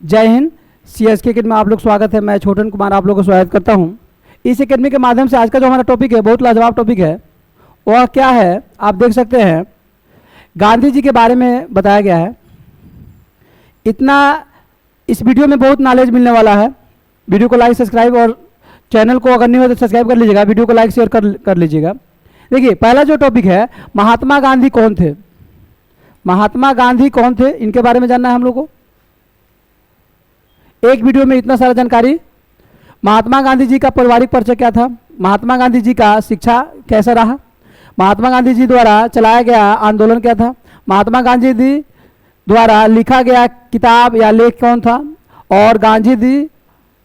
जय Hind. CSK academy में आप लोग स्वागत है। मैं छोटन कुमार आप लोगों को स्वागत करता हूं। इस अकेडमी के माध्यम से आज का जो हमारा टॉपिक है बहुत लाजवाब टॉपिक है। वह क्या है आप देख सकते हैं, गांधी जी के बारे में बताया गया है। इतना इस वीडियो में बहुत नॉलेज मिलने वाला है। वीडियो को लाइक सब्सक्राइब और चैनल को अगर नहीं हो तो सब्सक्राइब कर लीजिएगा, वीडियो को लाइक शेयर कर लीजिएगा। देखिए पहला जो टॉपिक है, महात्मा गांधी कौन थे। महात्मा गांधी कौन थे इनके बारे में जानना है हम लोग को। एक वीडियो में इतना सारा जानकारी। महात्मा गांधी जी का पारिवारिक परिचय क्या था, महात्मा गांधी जी का शिक्षा कैसा रहा, महात्मा गांधी जी द्वारा चलाया गया आंदोलन क्या था, महात्मा गांधी जी द्वारा लिखा गया किताब या लेख कौन था, और गांधी जी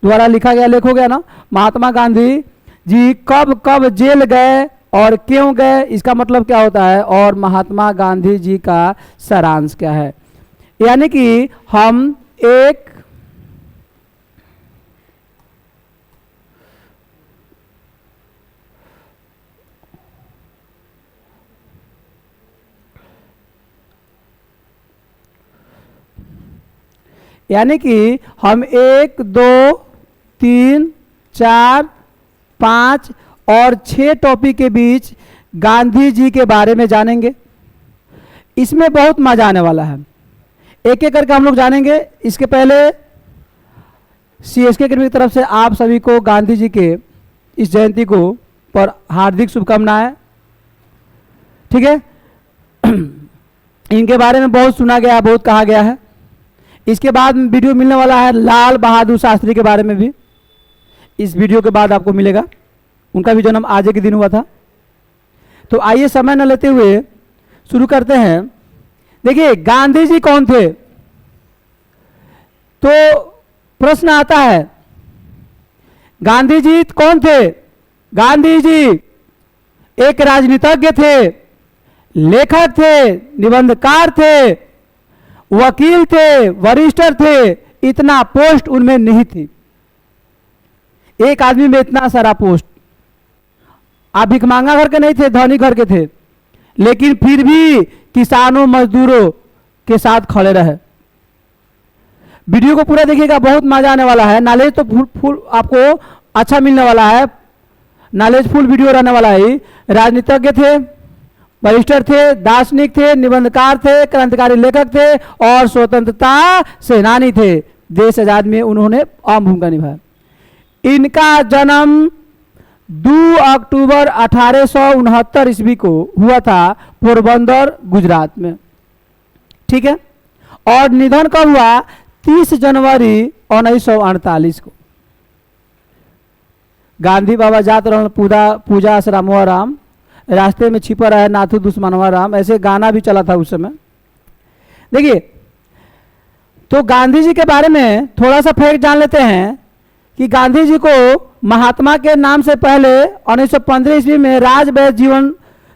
द्वारा लिखा गया लेख हो गया ना। महात्मा गांधी जी कब कब जेल गए और क्यों गए, इसका मतलब क्या होता है, और महात्मा गांधी जी का सारांश क्या है। यानी कि हम एक यानी कि हम 1 2 3 4 5 और 6 टॉपिक के बीच गांधी जी के बारे में जानेंगे। इसमें बहुत मजा आने वाला है, एक एक करके हम लोग जानेंगे। इसके पहले सीएसके अकेडमी की तरफ से आप सभी को गांधी जी के इस जयंती को पर हार्दिक शुभकामनाएं। ठीक है इनके बारे में बहुत सुना गया, बहुत कहा गया है। इसके बाद वीडियो मिलने वाला है लाल बहादुर शास्त्री के बारे में भी। इस वीडियो के बाद आपको मिलेगा। उनका भी जन्म आज के दिन हुआ था। तो आइए समय न लेते हुए शुरू करते हैं। देखिए गांधी जी कौन थे, तो प्रश्न आता है गांधी जी कौन थे। गांधी जी एक राजनीतिज्ञ थे, लेखक थे, निबंधकार थे, वकील थे, वरिष्ठर थे। इतना पोस्ट उनमें नहीं थी। एक आदमी में इतना सारा पोस्ट। आप भिखमांगा घर के नहीं थे, धनी घर के थे, लेकिन फिर भी किसानों मजदूरों के साथ खड़े रहे। वीडियो को पूरा देखिएगा, बहुत मजा आने वाला है। नॉलेज तो फुल आपको अच्छा मिलने वाला है। नॉलेज फुल वीडियो रहने वाला है। राजनीतिज्ञ थे, वरिष्ठर थे, दार्शनिक थे, निबंधकार थे, क्रांतिकारी लेखक थे और स्वतंत्रता सेनानी थे। देश आजाद में उन्होंने अहम भूमिका निभाया। इनका जन्म 2 अक्टूबर 1869 ईस्वी को हुआ था पोरबंदर गुजरात में। ठीक है, और निधन कब हुआ, 30 जनवरी 1948 को। गांधी बाबा जात रहन पूजा आश्रमवा राम, रास्ते में छिपा रहा है नाथू दुश्मनवा राम, ऐसे गाना भी चला था उस समय। देखिए तो गांधी जी के बारे में थोड़ा सा फैक्ट जान लेते हैं कि गांधी जी को महात्मा के नाम से पहले 1915 ईस्वी में राजवैद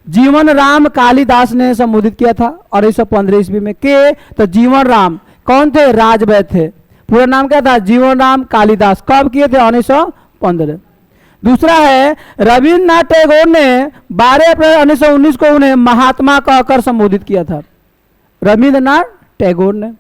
जीवन राम कालिदास ने संबोधित किया था। 1915 ईस्वी में के तो जीवन राम कौन थे, राजवैद थे। पूरा नाम क्या था, जीवन राम कालिदास। कब किए थे, 1915। दूसरा है रविन्द्रनाथ टैगोर ने 12 अप्रैल 1919 को उन्हें महात्मा कहकर संबोधित किया था, रविन्द्रनाथ टैगोर ने।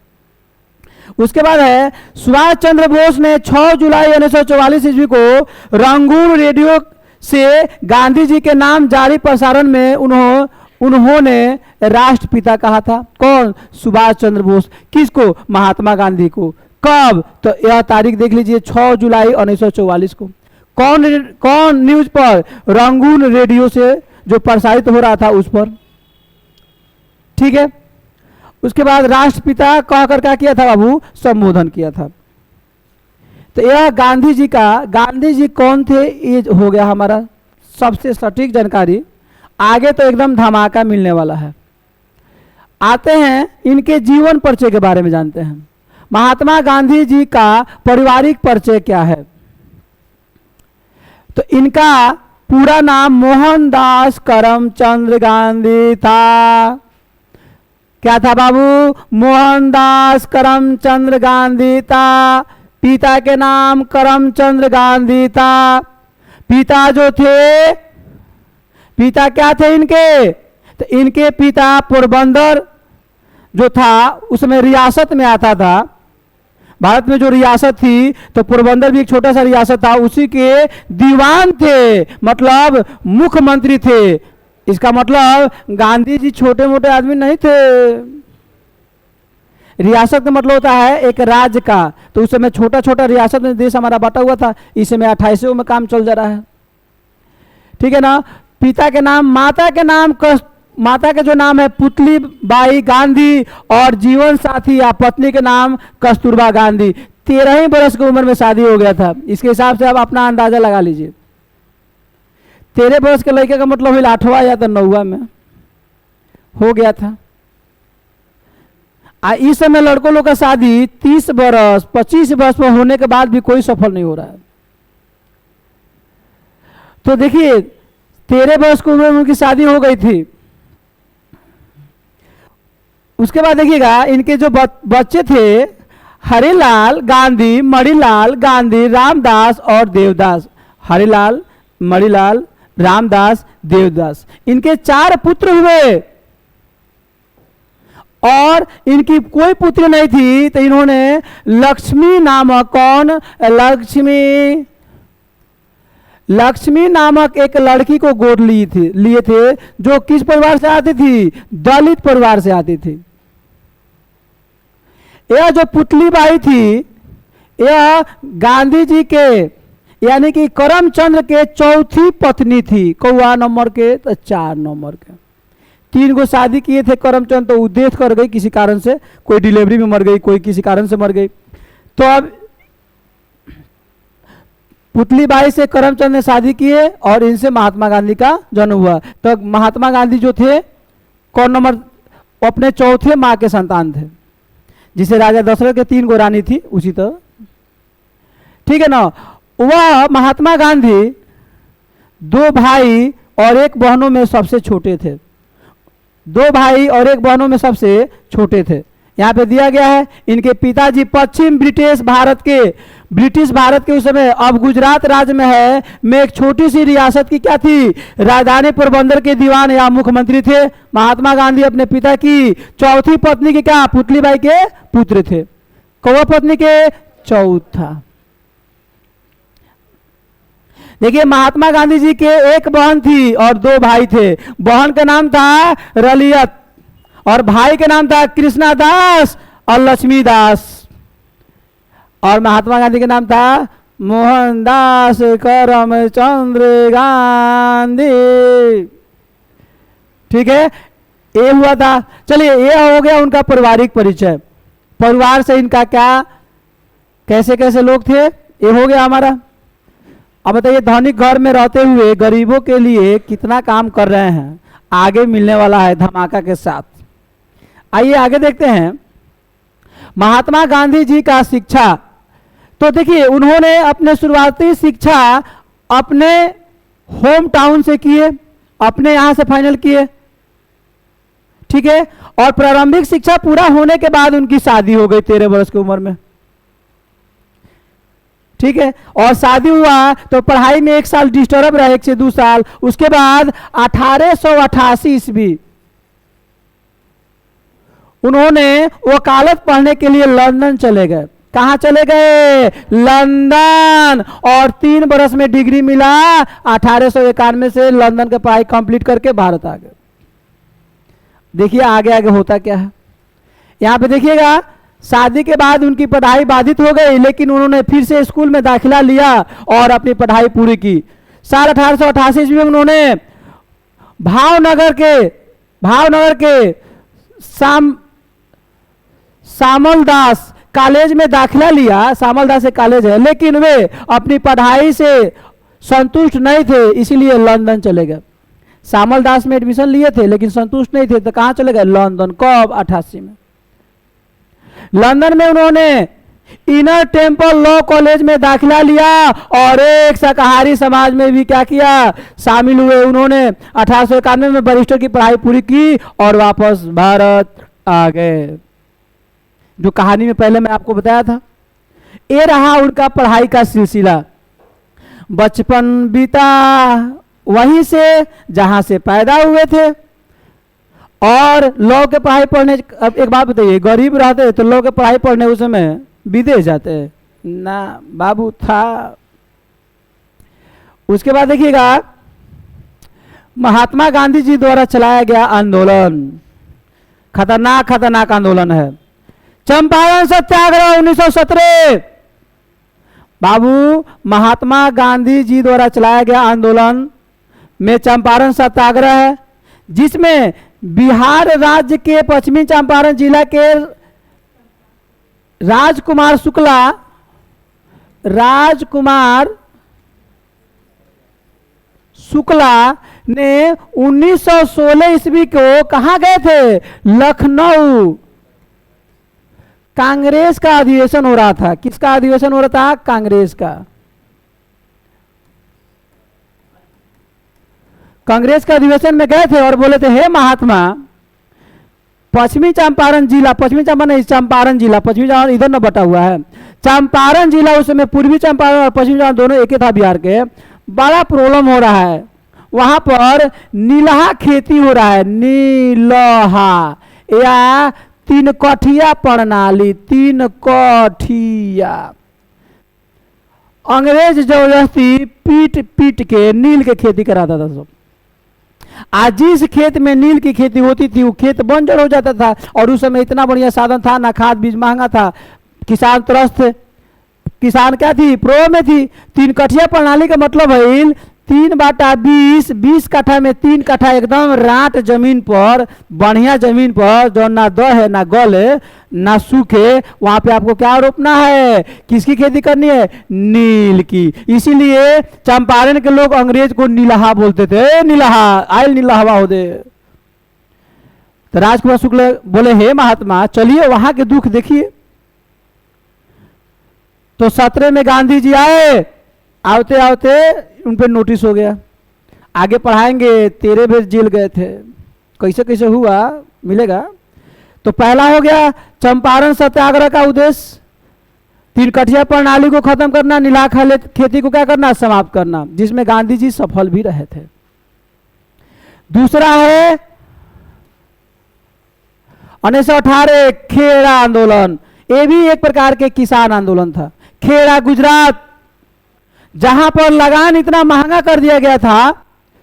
उसके बाद है सुभाष चंद्र बोस ने 6 जुलाई 1944 ईस्वी को रंगून रेडियो से गांधी जी के नाम जारी प्रसारण में उन्होंने राष्ट्रपिता कहा था। कौन, सुभाष चंद्र बोस। किसको, महात्मा गांधी को। कब, तो यह तारीख देख लीजिए 6 जुलाई 1944 को। कौन न्यूज पर, रंगून रेडियो से जो प्रसारित हो रहा था उस पर। ठीक है, उसके बाद राष्ट्रपिता कहकर क्या किया था बाबू, संबोधन किया था। तो यह गांधी जी का, गांधी जी कौन थे ये हो गया हमारा सबसे सटीक जानकारी। आगे तो एकदम धमाका मिलने वाला है। आते हैं इनके जीवन परिचय के बारे में जानते हैं। महात्मा गांधी जी का पारिवारिक परिचय क्या है, तो इनका पूरा नाम मोहनदास करमचंद गांधी था। क्या था बाबू, मोहनदास करमचंद गांधी था। पिता के नाम करमचंद गांधी था। पिता जो थे, पिता क्या थे इनके, तो इनके पिता पोरबंदर जो था उसमें रियासत में आता था, भारत में जो रियासत थी, तो पोरबंदर भी एक छोटा सा रियासत था, उसी के दीवान थे, मतलब मुख्यमंत्री थे। इसका मतलब गांधी जी छोटे मोटे आदमी नहीं थे। रियासत का मतलब होता है एक राज्य का, तो उस समय छोटा छोटा रियासत में देश हमारा बटा हुआ था। इस समय 28 में काम चल जा रहा है, ठीक है ना। पिता के नाम, माता के नाम, माता के जो नाम है पुतली बाई गांधी, और जीवन साथी या पत्नी के नाम कस्तूरबा गांधी। 13 ही बरस की उम्र में शादी हो गया था। इसके हिसाब से आप अपना अंदाजा लगा लीजिए। 13 बरस के लड़के का मतलब 8वां या तो 9वां में हो गया था। इस समय लड़कों लोग का शादी 30 बरस 25 बरस में होने के बाद भी कोई सफल नहीं हो रहा है। तो देखिए 13 बरस की उम्र में उनकी शादी हो गई थी। उसके बाद देखिएगा इनके जो बच्चे थे, हरिलाल गांधी, मणिलाल गांधी, रामदास और देवदास। हरिलाल, मणिलाल, रामदास, देवदास, इनके 4 पुत्र हुए और इनकी कोई पुत्री नहीं थी, तो इन्होंने लक्ष्मी नामक, कौन, लक्ष्मी नामक एक लड़की को गोद लिए थे, जो किस परिवार से आती थी? दलित परिवार से आती थी। यह जो पुतली बाई थी, यह गांधी जी के यानी कि करमचंद के चौथी पत्नी थी। कौआ नंबर के? तो 4 नंबर के। 3 को शादी किए थे करमचंद, तो वो डेथ कर गई किसी कारण से, कोई डिलीवरी में मर गई, कोई किसी कारण से मर गई। तो अब पुतली बाई से करमचंद ने शादी किए और इनसे महात्मा गांधी का जन्म हुआ। तो महात्मा गांधी जो थे कौन नंबर? अपने चौथे माँ के संतान थे, जिसे राजा दशरथ के 3 गो रानी थी, उसी तरह, ठीक है ना। वह महात्मा गांधी 2 भाई और 1 बहनों में सबसे छोटे थे। 2 भाई और 1 बहनों में सबसे छोटे थे। यहाँ पे दिया गया है इनके पिताजी पश्चिम ब्रिटिश भारत के उस समय अब गुजरात राज्य में है, में एक छोटी सी रियासत की क्या थी? राजधानी पोरबंदर के दीवान या मुख्यमंत्री थे। महात्मा गांधी अपने पिता की चौथी पत्नी के क्या? पुतली बाई के पुत्र थे। कौवा पत्नी के? चौथा। देखिए महात्मा गांधी जी के 1 बहन थी और 2 भाई थे। बहन का नाम था रलियत और भाई के नाम था कृष्णा दास और लक्ष्मी दास, और महात्मा गांधी का नाम था मोहनदास करमचंद्र गांधी, ठीक है। ये हुआ था। चलिए ये हो गया उनका पारिवारिक परिचय। परिवार से इनका क्या, कैसे कैसे लोग थे, ये हो गया हमारा। अब बताइए धनिक घर में रहते हुए गरीबों के लिए कितना काम कर रहे हैं, आगे मिलने वाला है धमाका के साथ। आइए आगे देखते हैं महात्मा गांधी जी का शिक्षा। तो देखिए उन्होंने अपने शुरुआती शिक्षा अपने होम टाउन से किए, अपने यहाँ से फाइनल किए, ठीक है। और प्रारंभिक शिक्षा पूरा होने के बाद उनकी शादी हो गई 13 वर्ष की उम्र में, ठीक है। और शादी हुआ तो पढ़ाई में 1 साल डिस्टर्ब रहे, 1 से 2 साल। उसके बाद 1888 ईस्वी उन्होंने वकालत पढ़ने के लिए लंदन चले गए। कहां चले गए? लंदन। और 3 बरस में डिग्री मिला। 1891 से लंदन की पढ़ाई कंप्लीट करके भारत आ गए। देखिए आगे आगे होता क्या है। यहां पे देखिएगा शादी के बाद उनकी पढ़ाई बाधित हो गई, लेकिन उन्होंने फिर से स्कूल में दाखिला लिया और अपनी पढ़ाई पूरी की। साल 1888 में उन्होंने भावनगर के सामलदास कॉलेज में दाखिला लिया। सामलदास एक कॉलेज है, लेकिन वे अपनी पढ़ाई से संतुष्ट नहीं थे, इसीलिए लंदन चले गए। सामलदास में एडमिशन लिए थे लेकिन संतुष्ट नहीं थे, तो कहां चले गए? लंदन। कब? 88 में। लंदन में उन्होंने इनर टेम्पल लॉ कॉलेज में दाखिला लिया और एक शाकाहारी समाज में भी क्या किया? शामिल हुए। उन्होंने 1891 में बैरिस्टर की पढ़ाई पूरी की और वापस भारत आ गए। जो कहानी में पहले मैं आपको बताया था, ये रहा उनका पढ़ाई का सिलसिला। बचपन बीता वहीं से जहां से पैदा हुए थे, और लॉ के पढ़ाई पढ़ने, अब एक बात बताइए, गरीब रहते तो लॉ के पढ़ाई पढ़ने उस समय विदेश जाते ना बाबू था। उसके बाद देखिएगा महात्मा गांधी जी द्वारा चलाया गया आंदोलन, खतरनाक खतरनाक आंदोलन है, चंपारण सत्याग्रह 1917। बाबू महात्मा गांधी जी द्वारा चलाया गया आंदोलन में चंपारण सत्याग्रह है, जिसमें बिहार राज्य के पश्चिमी चंपारण जिला के राजकुमार शुक्ला ने 1916 ईस्वी को कहां गए थे? लखनऊ। कांग्रेस का अधिवेशन हो रहा था। किसका अधिवेशन हो रहा था? कांग्रेस का। कांग्रेस के अधिवेशन में गए थे और बोले थे हे महात्मा, पश्चिमी चंपारण जिला, पश्चिमी चंपारण इधर न बटा हुआ है, चंपारण जिला उस समय पूर्वी चंपारण और पश्चिमी चंपारण दोनों एक ही था बिहार के, बड़ा प्रॉब्लम हो रहा है। वहां पर नीलहा खेती हो रहा है, नीलहा या तीन कठिया प्रणाली, तीन कठिया। अंग्रेज जबरदस्ती पीट पीट के नील के खेती कराता था सब। आज जिस खेत में नील की खेती होती थी वो खेत बंजर हो जाता था, और उस समय इतना बढ़िया साधन था ना, खाद बीज महंगा था, किसान त्रस्त थे। किसान क्या थी? प्रो में थी। तीन कठिया प्रणाली का मतलब है 3/20, 20 कट्ठा में 3 कट्ठा एकदम राट जमीन पर, बढ़िया जमीन पर, जो ना द है ना गल है ना सूखे, वहां पे आपको क्या रोपना है? किसकी खेती करनी है? नील की। इसीलिए चंपारण के लोग अंग्रेज को नीलहा बोलते थे, नीलहा आयल नीलहवा हो दे। तो राजकुमार शुक्ल बोले हे महात्मा चलिए वहां के दुख देखिए। तो 17 में गांधी जी आए, आते आते उन पर नोटिस हो गया, आगे पढ़ाएंगे, तेरे भी जेल गए थे, कैसे कैसे हुआ मिलेगा। तो पहला हो गया चंपारण सत्याग्रह का उद्देश्य, तीन कठिया प्रणाली को खत्म करना, नीला खेती को क्या करना? समाप्त करना, जिसमें गांधी जी सफल भी रहे थे। दूसरा है 1918 खेड़ा आंदोलन, ये भी एक प्रकार के किसान आंदोलन था। खेड़ा गुजरात, जहां पर लगान इतना महंगा कर दिया गया था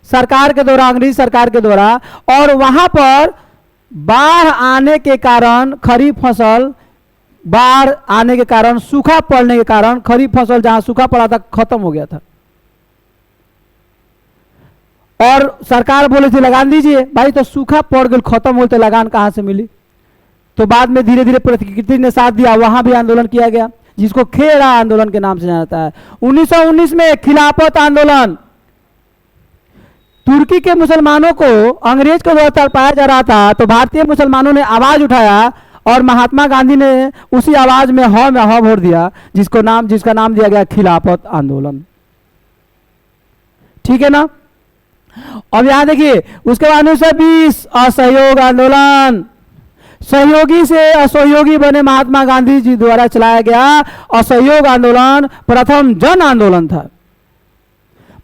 सरकार के द्वारा, अंग्रेजी सरकार के द्वारा, और वहां पर बाढ़ आने के कारण खरीफ फसल, बाढ़ आने के कारण, सूखा पड़ने के कारण खरीफ फसल जहां सूखा पड़ा था खत्म हो गया था, और सरकार बोले थे लगान दीजिए। भाई तो सूखा पड़ गया, खत्म हो तो लगान कहां से मिली? तो बाद में धीरे धीरे प्रकृति ने साथ दिया, वहां भी आंदोलन किया गया, जिसको खेड़ा आंदोलन के नाम से जाना जाता है। 1919 में खिलाफत आंदोलन, तुर्की के मुसलमानों को अंग्रेज के द्वारा तड़पाया जा रहा था, तो भारतीय मुसलमानों ने आवाज उठाया और महात्मा गांधी ने उसी आवाज में ह भर दिया, जिसका नाम दिया गया खिलाफत आंदोलन। ठीक है ना? अब यहां देखिए, उसके बाद 1920 असहयोग आंदोलन, सहयोगी से असहयोगी बने महात्मा गांधी जी द्वारा चलाया गया असहयोग आंदोलन प्रथम जन आंदोलन था।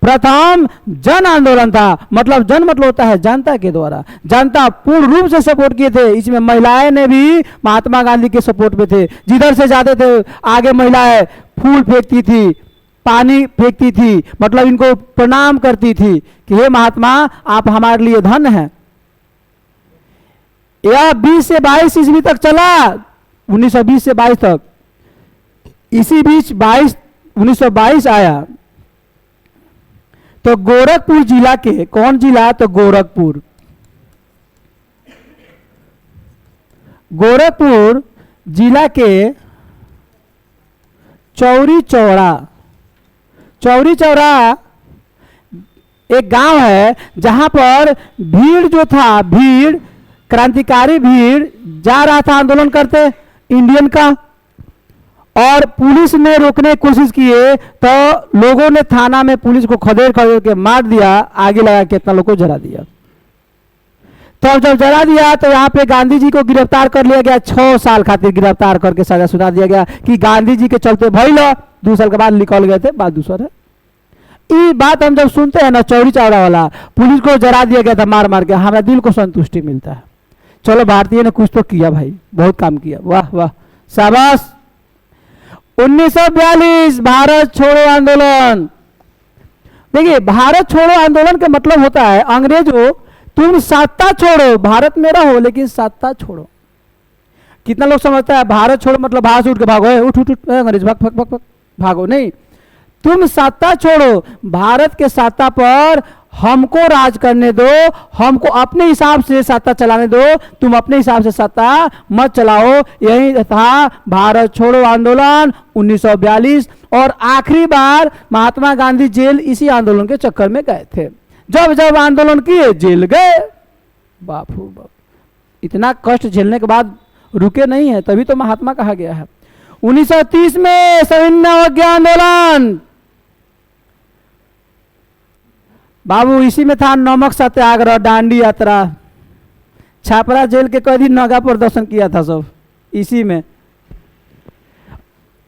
प्रथम जन आंदोलन था, मतलब जन मतलब होता है जनता के द्वारा, जनता पूर्ण रूप से सपोर्ट किए थे। इसमें महिलाएं ने भी महात्मा गांधी के सपोर्ट में थे, जिधर से जाते थे आगे महिलाएं फूल फेंकती थी, पानी फेंकती थी, मतलब इनको प्रणाम करती थी कि हे महात्मा आप हमारे लिए धन है। यह 20 से 22 ईस्वी तक चला, 1920 से 22 तक। इसी बीच 1922 आया तो गोरखपुर जिला के, कौन जिला? तो गोरखपुर जिला के चौरी चौरा एक गांव है, जहां पर भीड़ जो था, भीड़ क्रांतिकारी भीड़ जा रहा था आंदोलन करते इंडियन का, और पुलिस ने रोकने की कोशिश किए तो लोगों ने थाना में पुलिस को खदेड़ के मार दिया, आगे लगा के इतना लोगों को जला दिया। तो जब जला दिया तो यहाँ पे गांधी जी को गिरफ्तार कर लिया गया, 6 साल खातिर गिरफ्तार करके सजा सुना दिया गया कि गांधी जी के चलते भइल। 2 साल के बाद निकल गए थे, बात दूसरा है। ये बात हम जब सुनते हैं ना, चौरी चौरा वाला, पुलिस को जला दिया गया था मार मार के, हमारा दिल को संतुष्टि मिलता है। चलो भारतीय ने कुछ तो किया भाई, बहुत काम किया, वाह वाह शाबाश। 1942 भारत छोड़ो आंदोलन। देखिए, भारत छोड़ो आंदोलन का मतलब होता है अंग्रेजों तुम सत्ता छोड़ो, भारत मेरा हो लेकिन सत्ता छोड़ो। कितना लोग समझता है भारत छोड़ो मतलब बाहर से उठ के भागो, उठ उठ उठ अंग्रेज भाग भाग भाग भाग भागो, नहीं। तुम सत्ता छोड़ो, भारत के सत्ता पर हमको राज करने दो, हमको अपने हिसाब से सत्ता चलाने दो, तुम अपने हिसाब से सत्ता मत चलाओ। यही था भारत छोड़ो आंदोलन 1942। और आखिरी बार महात्मा गांधी जेल इसी आंदोलन के चक्कर में गए थे। जब जब आंदोलन किए जेल गए। बापू बाप, इतना कष्ट झेलने के बाद रुके नहीं है, तभी तो महात्मा कहा गया है। 1930 में सविनय अवज्ञा आंदोलन, बाबू इसी में था नमक सत्याग्रह, दांडी यात्रा, छापरा जेल के कैदी नगा प्रदर्शन किया था सब इसी में।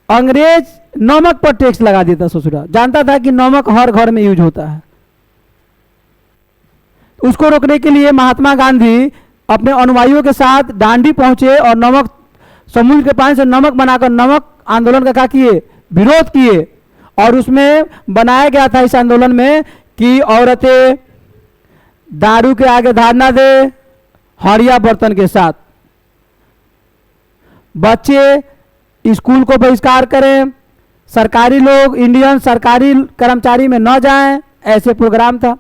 अंग्रेज नमक पर टैक्स लगा देता ससुरा, जानता था कि नमक हर घर में यूज होता है। उसको रोकने के लिए महात्मा गांधी अपने अनुयायियों के साथ दांडी पहुंचे और नमक, समुद्र के पानी से नमक बनाकर नमक आंदोलन का क्या किए, विरोध किए। और उसमें बनाया गया था इस आंदोलन में कि औरतें दारू के आगे धरना दे हड़िया बर्तन के साथ, बच्चे स्कूल को बहिष्कार करें, सरकारी लोग इंडियन सरकारी कर्मचारी में न जाएं, ऐसे प्रोग्राम था।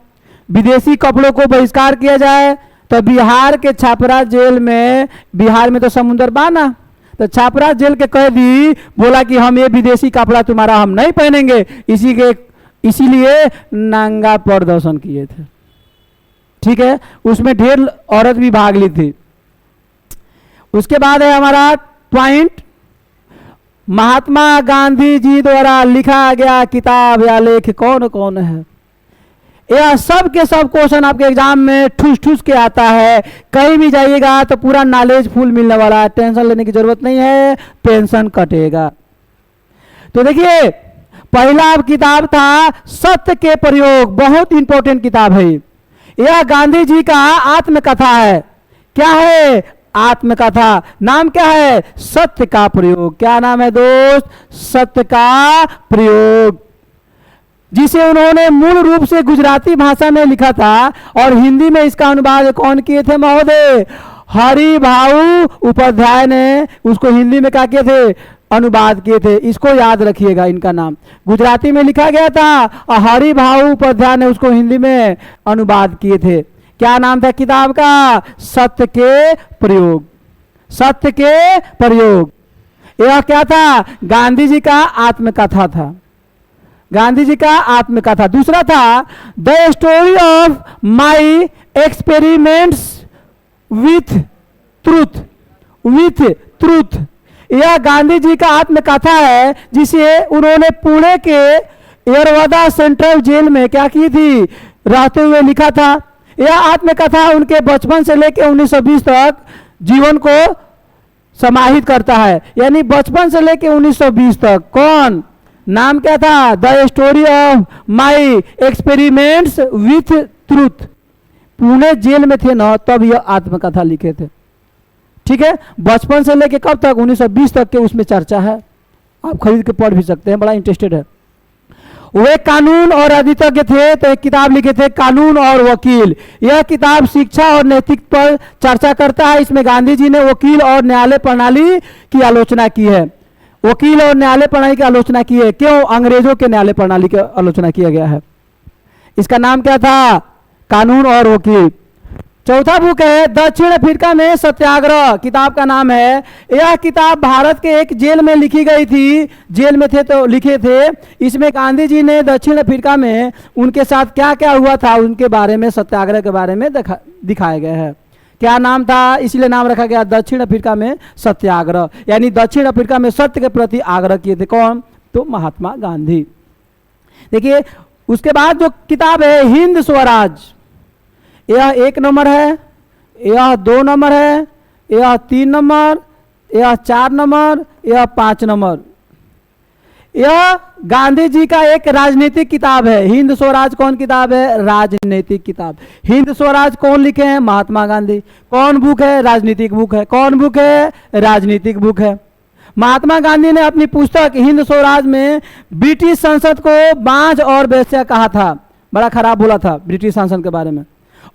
विदेशी कपड़ों को बहिष्कार किया जाए। तो बिहार के छापरा जेल में, बिहार में तो समुद्र बाना, तो छापरा जेल के कैदी बोला कि हम ये विदेशी कपड़ा तुम्हारा हम नहीं पहनेंगे, इसीलिए नंगा प्रदर्शन किए थे। ठीक है, उसमें ढेर औरत भी भाग ली थी। उसके बाद है हमारा पॉइंट, महात्मा गांधी जी द्वारा लिखा गया किताब या लेख कौन कौन है। यह सब के सब क्वेश्चन आपके एग्जाम में ठूस ठूस के आता है। कहीं भी जाइएगा तो पूरा नॉलेज फुल मिलने वाला है, टेंशन लेने की जरूरत नहीं है, पेंशन कटेगा। तो देखिए, पहला किताब था सत्य के प्रयोग, बहुत इंपॉर्टेंट किताब है। यह गांधी जी का आत्मकथा है। क्या है? आत्मकथा। नाम क्या है? सत्य का प्रयोग। क्या नाम है दोस्त? सत्य का प्रयोग, जिसे उन्होंने मूल रूप से गुजराती भाषा में लिखा था और हिंदी में इसका अनुवाद कौन किए थे महोदय? हरि भाऊ उपाध्याय ने उसको हिंदी में क्या किए थे? अनुवाद किए थे। इसको याद रखिएगा, इनका नाम गुजराती में लिखा गया था और हरि भाऊ उपाध्याय ने उसको हिंदी में अनुवाद किए थे। क्या नाम था किताब का? सत्य के प्रयोग। सत्य के प्रयोग। यह क्या था? गांधी जी का आत्मकथा था। गांधी जी का आत्मकथा। दूसरा था the story of my experiments with truth. With truth, यह गांधी जी का आत्मकथा है, जिसे उन्होंने पुणे के येरवदा सेंट्रल जेल में क्या की थी? रहते हुए लिखा था। यह आत्मकथा उनके बचपन से लेकर 1920 तक जीवन को समाहित करता है, यानी बचपन से लेकर 1920 तक। कौन? नाम क्या था? The story of my experiments with truth. Pune jail में थे ना, तब यह आत्मकथा लिखे थे। ठीक है, बचपन से लेके कब तक? 1920 तक के उसमें चर्चा है, आप खरीद के पढ़ भी सकते हैं, बड़ा इंटरेस्टेड है। वे कानून और अधितज्ञ थे, तो एक किताब लिखे थे कानून और वकील। यह किताब शिक्षा और नैतिक पर चर्चा करता है। इसमें गांधी जी ने वकील और न्यायालय प्रणाली की आलोचना की है। वकील और न्यायालय प्रणाली की आलोचना की है। क्यों? अंग्रेजों के न्यायालय प्रणाली की आलोचना किया गया है। इसका नाम क्या था? कानून और वकील। चौथा बुक है दक्षिण अफ्रीका में सत्याग्रह, किताब का नाम है। यह किताब भारत के एक जेल में लिखी गई थी, जेल में थे तो लिखे थे। इसमें गांधी जी ने दक्षिण अफ्रीका में उनके साथ क्या क्या हुआ था उनके बारे में, सत्याग्रह के बारे में दिखाया गया है। क्या नाम था? इसलिए नाम रखा गया दक्षिण अफ्रीका में सत्याग्रह, यानी दक्षिण अफ्रीका में सत्य के प्रति आग्रह किए थे। कौन? तो महात्मा गांधी। देखिए, उसके बाद जो किताब है हिंद स्वराज, यह 1 नंबर है, यह 2 नंबर है, यह 3 नंबर, यह 4 नंबर, यह 5 नंबर। यह गांधी जी का एक राजनीतिक किताब है। हिंद स्वराज कौन किताब है? राजनीतिक किताब। हिंद स्वराज कौन लिखे हैं? महात्मा गांधी। कौन बुक है? राजनीतिक बुक है। कौन बुक है? राजनीतिक बुक है। महात्मा गांधी ने अपनी पुस्तक हिंद स्वराज में ब्रिटिश संसद को बांझ और वेश्या कहा था, बड़ा खराब बोला था ब्रिटिश संसद के बारे में।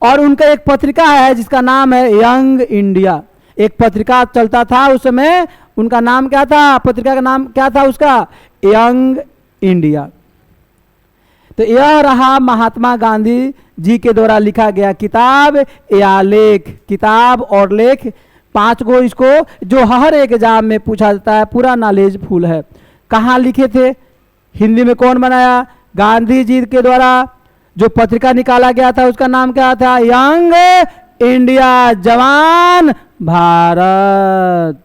और उनका एक पत्रिका है जिसका नाम है यंग इंडिया, एक पत्रिका चलता था उस समय, उनका नाम क्या था, पत्रिका का नाम क्या था उसका, यंग इंडिया। तो यह रहा महात्मा गांधी जी के द्वारा लिखा गया किताब या लेख, किताब और लेख 5 गो इसको, जो हर एक एग्जाम में पूछा जाता है, पूरा नॉलेज फुल है। कहाँ लिखे थे, हिंदी में कौन बनाया, गांधी जी के द्वारा। जो पत्रिका निकाला गया था उसका नाम क्या था, यंग इंडिया, जवान भारत।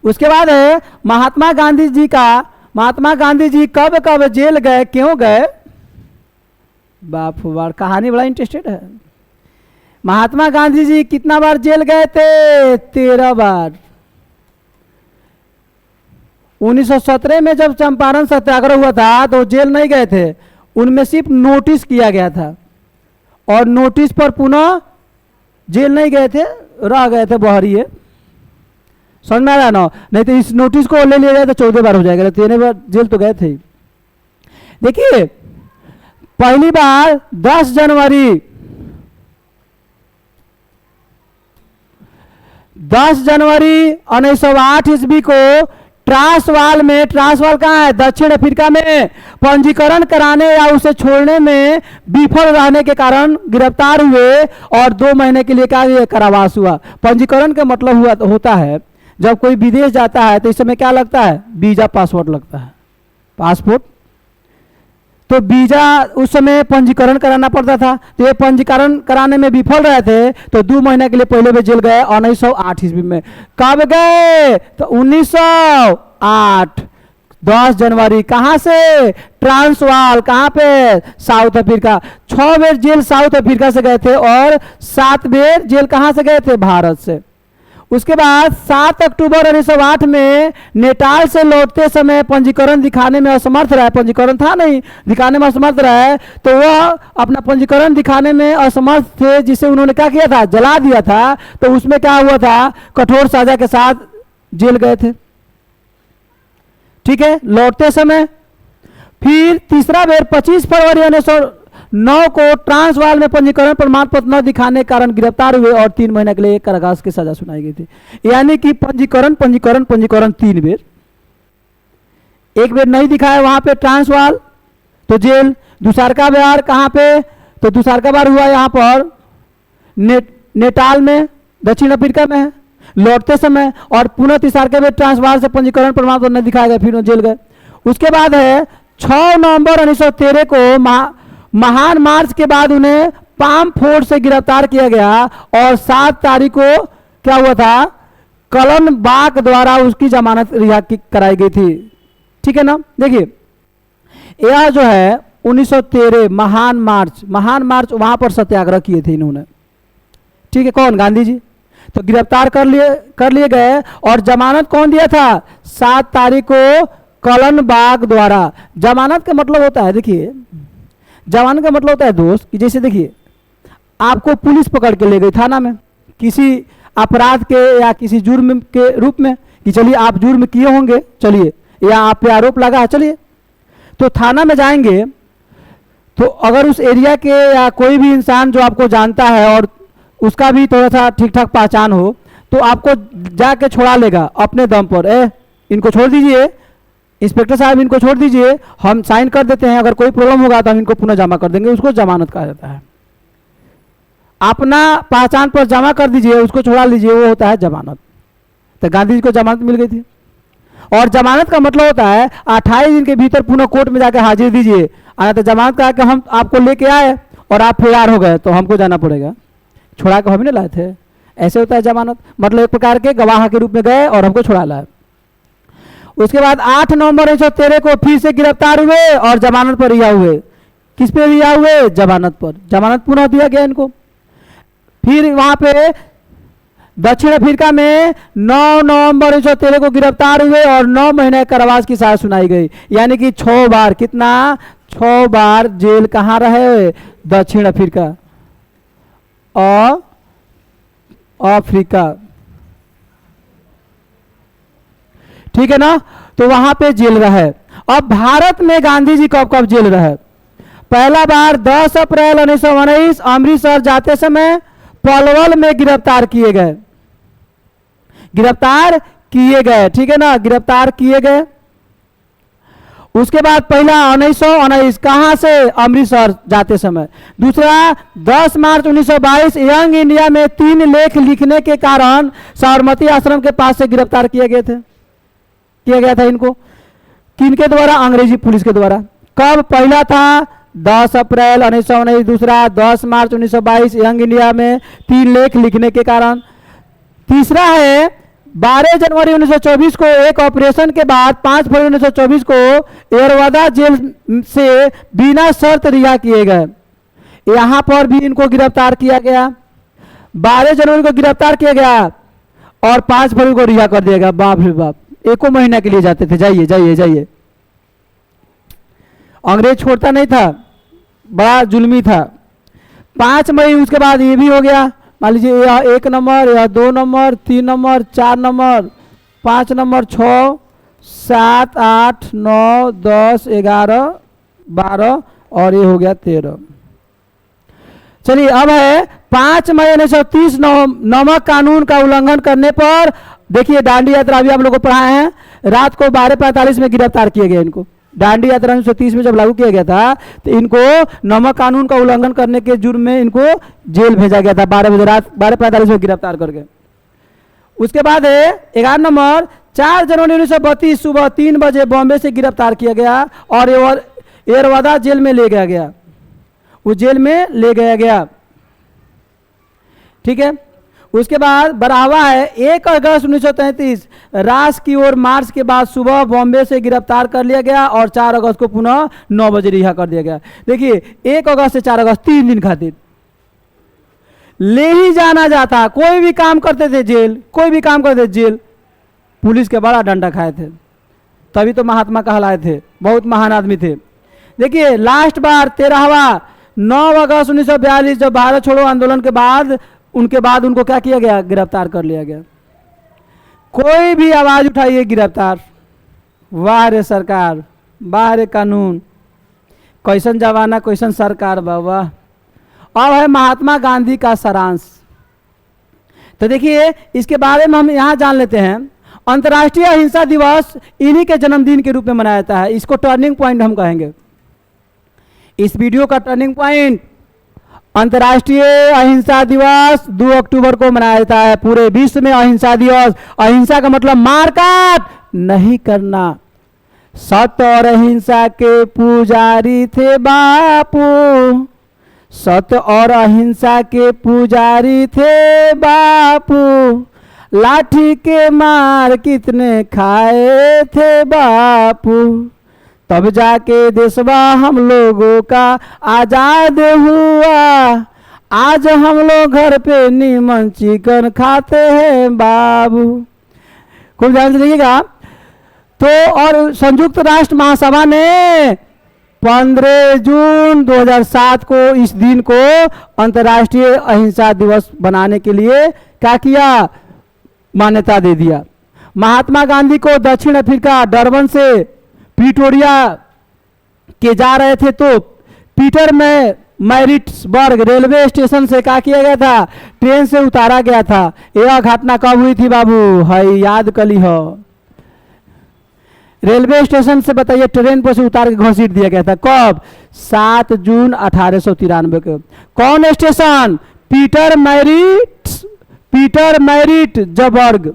उसके बाद है महात्मा गांधी जी का, महात्मा गांधी जी कब कब जेल गए, क्यों गए, बाप बार कहानी बड़ा इंटरेस्टेड है। महात्मा गांधी जी कितना बार जेल गए थे, 13 बार। 1917 में जब चंपारण सत्याग्रह हुआ था तो जेल नहीं गए थे, उनमें सिर्फ नोटिस किया गया था और नोटिस पर पुनः जेल नहीं गए थे, रह गए थे बहरिए। समझ में आ रहा ना, नहीं तो इस नोटिस को ले लिया जाए तो 14 बार हो जाएगा, 13 बार जेल तो गए थे। देखिए पहली बार 10 जनवरी 1908 ईस्वी को ट्रांसवाल में, ट्रांसवाल कहाँ है, दक्षिण अफ्रीका में, पंजीकरण कराने या उसे छोड़ने में विफल रहने के कारण गिरफ्तार हुए और 2 महीने के लिए क्या कारावास हुआ। पंजीकरण का मतलब हुआ होता है जब कोई विदेश जाता है तो इस समय क्या लगता है, वीजा पासपोर्ट लगता है, पासपोर्ट। तो वीजा उस समय पंजीकरण कराना पड़ता था, तो ये पंजीकरण कराने में विफल रहे थे तो 2 महीने के लिए पहले भी जेल गए 1908 ईस्वी में। कब गए, तो 1908 10 जनवरी। कहाँ से, ट्रांसवाल, कहाँ पे, साउथ अफ्रीका। 6 बेर जेल साउथ अफ्रीका से गए थे और 7 बेर जेल कहाँ से गए थे, भारत से। उसके बाद 7 अक्टूबर 1908 में नेटाल से लौटते समय पंजीकरण दिखाने में असमर्थ रहे, पंजीकरण था नहीं, दिखाने में असमर्थ रहे, तो वह अपना पंजीकरण दिखाने में असमर्थ थे, जिसे उन्होंने क्या किया था, जला दिया था। तो उसमें क्या हुआ था, कठोर सजा के साथ जेल गए थे। ठीक है, लौटते समय फिर तीसरा बेर 25 फरवरी 1909 को ट्रांसवाल में पंजीकरण प्रमाण पत्र न दिखाने के कारण गिरफ्तार हुए और 3 महीने के लिए कारावास की सजा सुनाई गई थी। यानी कि पंजीकरण पंजीकरण पंजीकरण 3 बेर, एक बेर नहीं दिखाया वहां पे ट्रांसवाल तो जेल, दूसरा बार कहां पे, तो दूसरा बार हुआ यहां पर नेटाल में, दक्षिण अफ्रीका में है, लौटते समय, और पुनः तीसरा बेर ट्रांसवाल से पंजीकरण प्रमाण पत्र नहीं दिखाया गया, फिर जेल गए। उसके बाद है 6 नवंबर 1913 को महान मार्च के बाद उन्हें पाम फोर्ट से गिरफ्तार किया गया और 7 तारीख को क्या हुआ था, कलन बाग द्वारा उसकी जमानत रिहा कराई गई थी। ठीक है ना। देखिए यह जो है 1913 महान मार्च वहां पर सत्याग्रह किए थे इन्होंने। ठीक है, कौन, गांधी जी। तो गिरफ्तार कर लिए गए और जमानत कौन दिया था, 7 तारीख को कलन बाग द्वारा। जमानत का मतलब होता है, देखिए जमानत का मतलब होता है दोस्त कि जैसे देखिए आपको पुलिस पकड़ के ले गई थाना में किसी अपराध के या किसी जुर्म के रूप में, कि चलिए आप जुर्म किए होंगे, चलिए, या आप पे आरोप लगा है, चलिए, तो थाना में जाएंगे तो अगर उस एरिया के या कोई भी इंसान जो आपको जानता है और उसका भी थोड़ा सा ठीक ठाक पहचान हो तो आपको जाके छुड़ा लेगा अपने दम पर। इनको छोड़ दीजिए, इंस्पेक्टर साहब इनको छोड़ दीजिए, हम साइन कर देते हैं, अगर कोई प्रॉब्लम होगा तो हम इनको पुनः जमा कर देंगे, उसको जमानत कहा जाता है। अपना पहचान पर जमा कर दीजिए, उसको छुड़ा लीजिए, वो होता है जमानत। तो गांधी जी को जमानत मिल गई थी। और जमानत का मतलब होता है 28 दिन के भीतर पुनः कोर्ट में जाकर हाजिर दीजिए। तो जमानत का कि हम आपको लेके आए और आप फरार हो गए तो हमको जाना पड़ेगा, छुड़ा के हम नहीं लाए थे, ऐसे होता है जमानत। मतलब एक प्रकार के गवाह के रूप में गए और हमको छुड़ा लाए। उसके बाद 8 नवंबर 1913 को फिर से गिरफ्तार हुए और जमानत पर रिहा हुए। किस पे रिहा हुए, जमानत पर। जमानत पुनः दिया गया इनको। फिर वहां पे दक्षिण अफ्रीका में 9 नवंबर 1913 को गिरफ्तार हुए और 9 महीने कारावास की सजा सुनाई गई। यानी कि 6 बार, कितना, 6 बार जेल कहाँ रहे, दक्षिण अफ्रीका और अफ्रीका। ठीक है ना, तो वहां पे जेल रहे। अब भारत में गांधी जी कब कब जेल रहे? पहला बार 10 अप्रैल 1919 अमृतसर जाते समय पलवल में गिरफ्तार किए गए, गिरफ्तार किए गए, ठीक है ना, गिरफ्तार किए गए। उसके बाद पहला 1919 कहां से? अमृतसर जाते समय। दूसरा 10 मार्च 1922 यंग इंडिया में 3 लेख लिखने के कारण साबरमती आश्रम के पास से गिरफ्तार किए गए थे, किया गया था इनको। किनके द्वारा? अंग्रेजी पुलिस के द्वारा। कब? पहला था 10 अप्रैल 1919, दूसरा 10 मार्च 1922 यंग इंडिया में 3 लेख लिखने के कारण। तीसरा है 12 जनवरी 1924 को एक ऑपरेशन के बाद 5 फरवरी 1924 को एरवादा जेल से बिना शर्त रिहा किए गए। यहां पर भी इनको गिरफ्तार किया गया। 12 जनवरी को गिरफ्तार किया गया और 5 फरवरी को रिहा कर दिया गया। बाप रे बाप, एको महीना के लिए जाते थे, जाइए जाइए जाइए। अंग्रेज छोड़ता नहीं था, बड़ा जुल्मी था। 5 मई उसके बाद ये भी हो गया। मान लीजिए यह 1 नंबर, यह 2 नंबर, 3 नंबर, 4 नंबर, 5 नंबर, 6, 7, 8, 9, 10, 11, 12 और ये हो गया 13। चलिए अब है 5 मई 1930 नमक कानून का उल्लंघन करने पर, देखिए दांडी यात्रा भी आप लोगों को पढ़ाए हैं, रात को 12:45 में गिरफ्तार किए गए इनको। दांडी यात्रा 1930 में जब लागू किया गया था तो इनको नमक कानून का उल्लंघन करने के जुर्म में इनको जेल भेजा गया था 12 बजे रात 12:45 में गिरफ्तार करके। उसके बाद है 11 नंबर 4 जनवरी 1932 सुबह 3 बजे बॉम्बे से गिरफ्तार किया गया और एरवादा जेल में ले गया गया, उस जेल में ले गया गया, ठीक है। उसके बाद बढ़ावा है 1 अगस्त 1933 राष्ट्र की ओर मार्च के बाद सुबह बॉम्बे से गिरफ्तार कर लिया गया और 4 अगस्त को पुनः 9 बजे रिहा कर दिया गया। देखिए 1 अगस्त से 4 अगस्त 3 दिन खातिर ले ही जाना जाता, कोई भी काम करते थे जेल, कोई भी काम करते थे जेल। पुलिस के बड़ा डंडा खाए थे, तभी तो महात्मा कहलाए थे, बहुत महान आदमी थे। देखिए लास्ट बार 13वां 9 अगस्त 1942 जब भारत छोड़ो आंदोलन के बाद, उनके बाद उनको क्या किया गया? गिरफ्तार कर लिया गया। कोई भी आवाज उठाइए गिरफ्तार। वाह रे सरकार, वाह रे कानून, कैसन जमाना कैसन सरकार बाबा। अब है महात्मा गांधी का सारांश। तो देखिए इसके बारे में हम यहां जान लेते हैं। अंतर्राष्ट्रीय अहिंसा दिवस इन्हीं के जन्मदिन के रूप में मनाया जाता है। इसको टर्निंग पॉइंट हम कहेंगे। इस वीडियो का टर्निंग पॉइंट अंतर्राष्ट्रीय अहिंसा दिवस 2 अक्टूबर को मनाया जाता है। पूरे विश्व में अहिंसा दिवस, अहिंसा का मतलब मारकाट नहीं करना। सत्य और अहिंसा के पुजारी थे बापू, सत्य और अहिंसा के पुजारी थे बापू, लाठी के मार कितने खाए थे बापू, तब जाके देशवा हम लोगों का आजाद हुआ, आज हम लोग घर पे नीमन चिकन खाते हैं बाबू। खूब ध्यान से देखिएगा। तो और संयुक्त राष्ट्र महासभा ने 15 जून 2007 को इस दिन को अंतर्राष्ट्रीय अहिंसा दिवस बनाने के लिए क्या किया? मान्यता दे दिया। महात्मा गांधी को दक्षिण अफ्रीका डरबन से प्रिटोरिया के जा रहे थे तो पीटर में मैरिट्सबर्ग रेलवे स्टेशन से क्या किया गया था? ट्रेन से उतारा गया था। यह घटना कब हुई थी बाबू? है याद कली हो। रेलवे स्टेशन से बताइए, ट्रेन पर से उतार के घसीट दिया गया था। कब? 7 जून 1893 को। कौन स्टेशन? पीटर मैरिट्सबर्ग,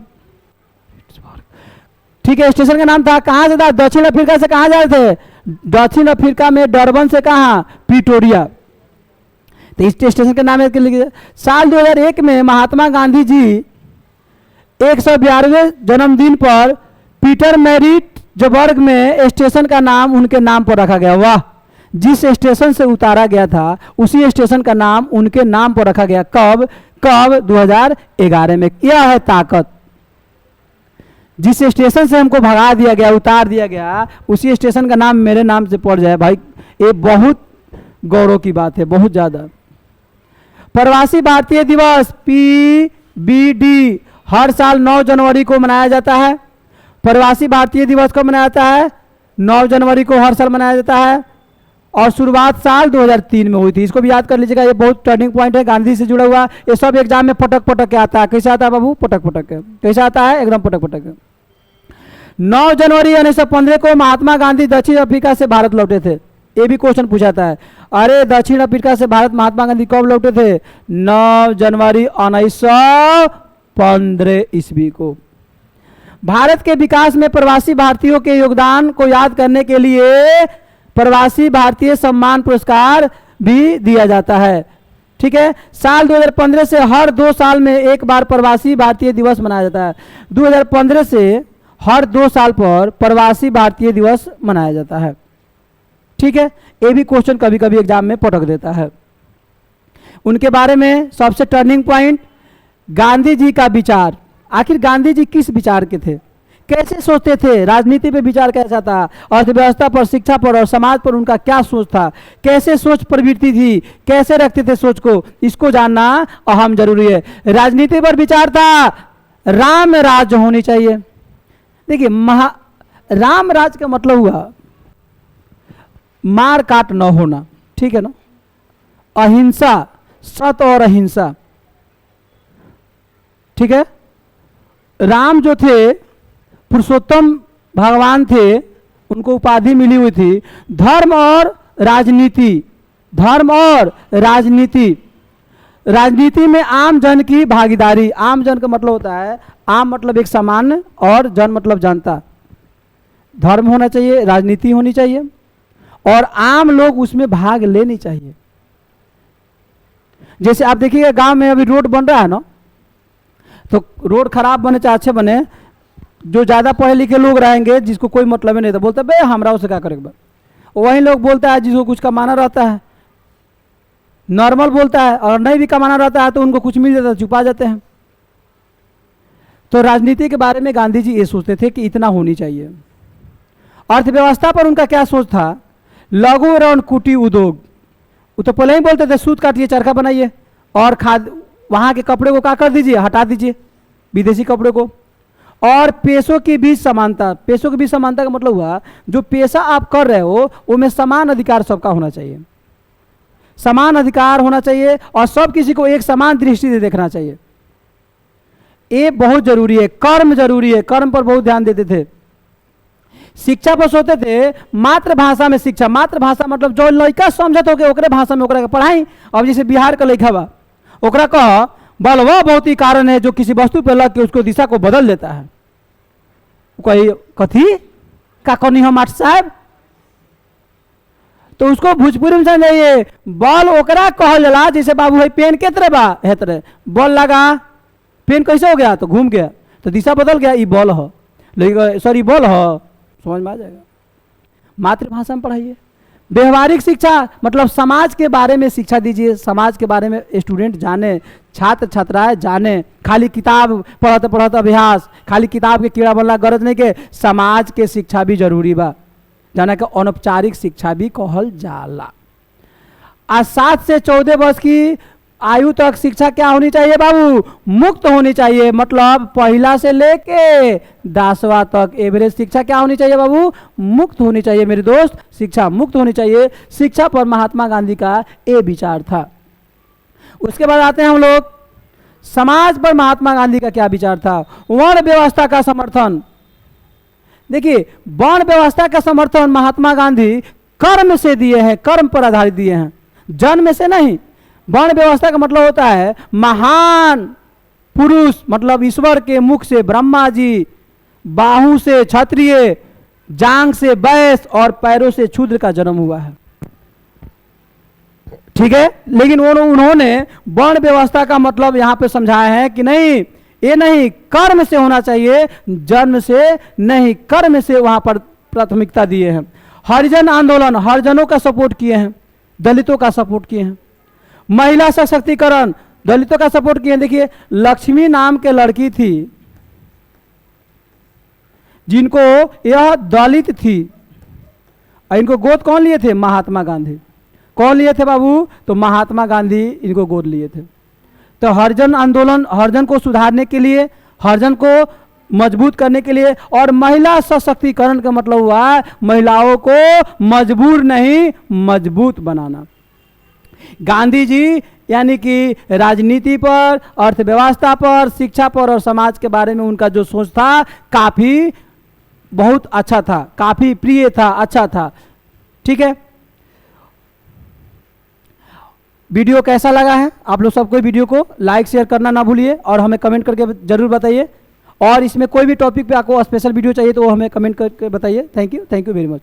ठीक है, स्टेशन का नाम था। कहां से था? दक्षिण अफ्रीका से कहां जा रहे थे? दक्षिण अफ्रीका में डरबन से कहां? प्रिटोरिया। तो इस स्टेशन का नाम है। साल 2001 में महात्मा गांधी जी 112वें जन्मदिन पर पीटर मैरिट्सबर्ग में स्टेशन का नाम उनके नाम पर रखा गया। वाह, जिस स्टेशन से उतारा गया था उसी स्टेशन का नाम उनके नाम पर रखा गया। कब? 2011 में। यह है ताकत। जिस स्टेशन से हमको भगा दिया गया, उतार दिया गया, उसी स्टेशन का नाम मेरे नाम से पड़ जाए भाई, ये बहुत गौरव की बात है, बहुत ज्यादा। प्रवासी भारतीय दिवस PBD हर साल 9 जनवरी को मनाया जाता है। प्रवासी भारतीय दिवस कब मनाया जाता है? 9 जनवरी को हर साल मनाया जाता है और शुरुआत साल 2003 में हुई थी। इसको भी याद कर लीजिएगा, ये बहुत टर्निंग पॉइंट है गांधी से जुड़ा हुआ। ये सब एग्जाम में पटक पटक के आता है। कैसे आता है बाबू? पटक पटक के। कैसे आता है? एकदम पटक पटक के। 9 जनवरी 1915 को महात्मा गांधी दक्षिण अफ्रीका से भारत लौटे थे। ये भी क्वेश्चन पूछा जाता है, अरे दक्षिण अफ्रीका से भारत महात्मा गांधी कब लौटे थे? 9 जनवरी 1915 ईस्वी को। भारत के विकास में प्रवासी भारतीयों के योगदान को याद करने के लिए प्रवासी भारतीय सम्मान पुरस्कार भी दिया जाता है। ठीक है, साल 2015 से हर 2 साल में एक बार प्रवासी भारतीय दिवस मनाया जाता है। 2015 से हर 2 साल पर प्रवासी भारतीय दिवस मनाया जाता है। ठीक है, ये भी क्वेश्चन कभी कभी एग्जाम में पटक देता है। उनके बारे में सबसे टर्निंग पॉइंट गांधी जी का विचार। आखिर गांधी जी किस विचार के थे? कैसे सोचते थे? राजनीति पे विचार कैसा था? अर्थव्यवस्था पर, शिक्षा पर और समाज पर उनका क्या सोच था? कैसे सोच प्रवृत्ति थी? कैसे रखते थे सोच को? इसको जानना अहम जरूरी है। राजनीति पर विचार था, राम राज्य होनी चाहिए। देखिए, राम राज्य का मतलब हुआ मार काट न होना। ठीक है ना? अहिंसा, सत्य और अहिंसा। ठीक है, राम जो थे पुरुषोत्तम भगवान थे, उनको उपाधि मिली हुई थी। धर्म और राजनीति, धर्म और राजनीति, राजनीति में आम जन की भागीदारी। आम जन का मतलब होता है, आम मतलब एक सामान्य और जन मतलब जनता। धर्म होना चाहिए, राजनीति होनी चाहिए और आम लोग उसमें भाग लेनी चाहिए। जैसे आप देखिएगा गांव में अभी रोड बन रहा है ना, तो रोड खराब बने चाहे अच्छे बने, जो ज़्यादा पढ़े लिखे लोग रहेंगे जिसको कोई मतलब नहीं था, बोलते बे हमरा उसे क्या करेगा। वही लोग बोलता है जिसको कुछ कमाना रहता है, नॉर्मल बोलता है, और नहीं भी कमाना रहता है तो उनको कुछ मिल जाता है, छुपा जाते हैं। तो राजनीति के बारे में गांधी जी ये सोचते थे कि इतना होनी चाहिए। अर्थव्यवस्था पर उनका क्या सोच था? लघु एवं कुटीर उद्योग। वो तो पहले ही बोलते थे सूत काटिए, चरखा बनाइए और खाद, वहाँ के कपड़े को क्या कर दीजिए, हटा दीजिए, विदेशी कपड़े को। और पेशों के बीच समानता। पेशों के बीच समानता का मतलब हुआ जो पेशा आप कर रहे हो उसमें समान अधिकार सबका होना चाहिए, समान अधिकार होना चाहिए और सब किसी को एक समान दृष्टि से देखना चाहिए। ये बहुत जरूरी है। कर्म जरूरी है, कर्म पर बहुत ध्यान देते थे। शिक्षा पर सोचते थे मातृभाषा में शिक्षा। मातृभाषा मतलब जो लड़का समझत हो के ओकरे भाषा में ओकरा के पढ़ाई। अब जैसे बिहार का लड़का बा, ओकरा कह बल वह बहुत ही कारण है जो किसी वस्तु पर लग के उसको दिशा को बदल देता है। कही कथी का कहनी हम मास्टर साहब, तो उसको भोजपुरी में समझाइए। बल ओकरा कहल जाला जैसे बाबू है पेन के तरह बा, है तरह बल लगा, पेन कैसे हो गया तो घूम गया, तो दिशा बदल गया, ये बल हो, लेकिन सॉरी बल हो, समझ में आ जाएगा। मातृभाषा में पढ़ाइए। व्यवहारिक शिक्षा मतलब समाज के बारे में शिक्षा दीजिए, समाज के बारे में स्टूडेंट जाने, छात्र छात्राएं जाने। खाली किताब पढ़ते पढ़ते अभ्यास, खाली किताब के कीड़ा बनला गरज नहीं के, समाज के शिक्षा भी जरूरी बा, जाना के अनौपचारिक शिक्षा भी कहल जाला। आज 7 से 14 वर्ष की आयु तक शिक्षा क्या होनी चाहिए बाबू? मुक्त होनी चाहिए। मतलब पहला से लेके 10वां तक एवरेज शिक्षा क्या होनी चाहिए बाबू? मुक्त होनी चाहिए मेरे दोस्त, शिक्षा मुक्त होनी चाहिए। शिक्षा पर महात्मा गांधी का ये विचार था। उसके बाद आते हैं हम लोग समाज पर महात्मा गांधी का क्या विचार था? वर्ण व्यवस्था का समर्थन। देखिए, वर्ण व्यवस्था का समर्थन महात्मा गांधी कर्म से दिए हैं, कर्म पर आधारित दिए हैं, जन्म से नहीं। वर्ण व्यवस्था का मतलब होता है महान पुरुष, मतलब ईश्वर के मुख से ब्रह्मा जी, बाहु से क्षत्रिय, जांग से वैश्य और पैरों से शूद्र का जन्म हुआ है। ठीक है, लेकिन उन्होंने वर्ण व्यवस्था का मतलब यहां पे समझाया है कि नहीं, ये नहीं, कर्म से होना चाहिए, जन्म से नहीं, कर्म से वहां पर प्राथमिकता दिए हैं। हरिजन आंदोलन, हरिजनों का सपोर्ट किए हैं, दलितों का सपोर्ट किए हैं। महिला सशक्तिकरण, दलितों का सपोर्ट किए। देखिए, लक्ष्मी नाम के लड़की थी जिनको यह दलित थी, इनको गोद कौन लिए थे? महात्मा गांधी। कौन लिए थे बाबू? तो महात्मा गांधी इनको गोद लिए थे। तो हरिजन आंदोलन, हरिजन को सुधारने के लिए, हरिजन को मजबूत करने के लिए, और महिला सशक्तिकरण का मतलब हुआ है महिलाओं को मजबूर नहीं मजबूत बनाना। गांधी जी यानी कि राजनीति पर, अर्थव्यवस्था पर, शिक्षा पर और समाज के बारे में उनका जो सोच था काफी बहुत अच्छा था, काफी प्रिय था, अच्छा था। ठीक है, वीडियो कैसा लगा है? आप लोग सबको वीडियो को लाइक शेयर करना ना भूलिए और हमें कमेंट करके जरूर बताइए, और इसमें कोई भी टॉपिक पे आपको स्पेशल वीडियो चाहिए तो वो हमें कमेंट करके बताइए। Thank you very much.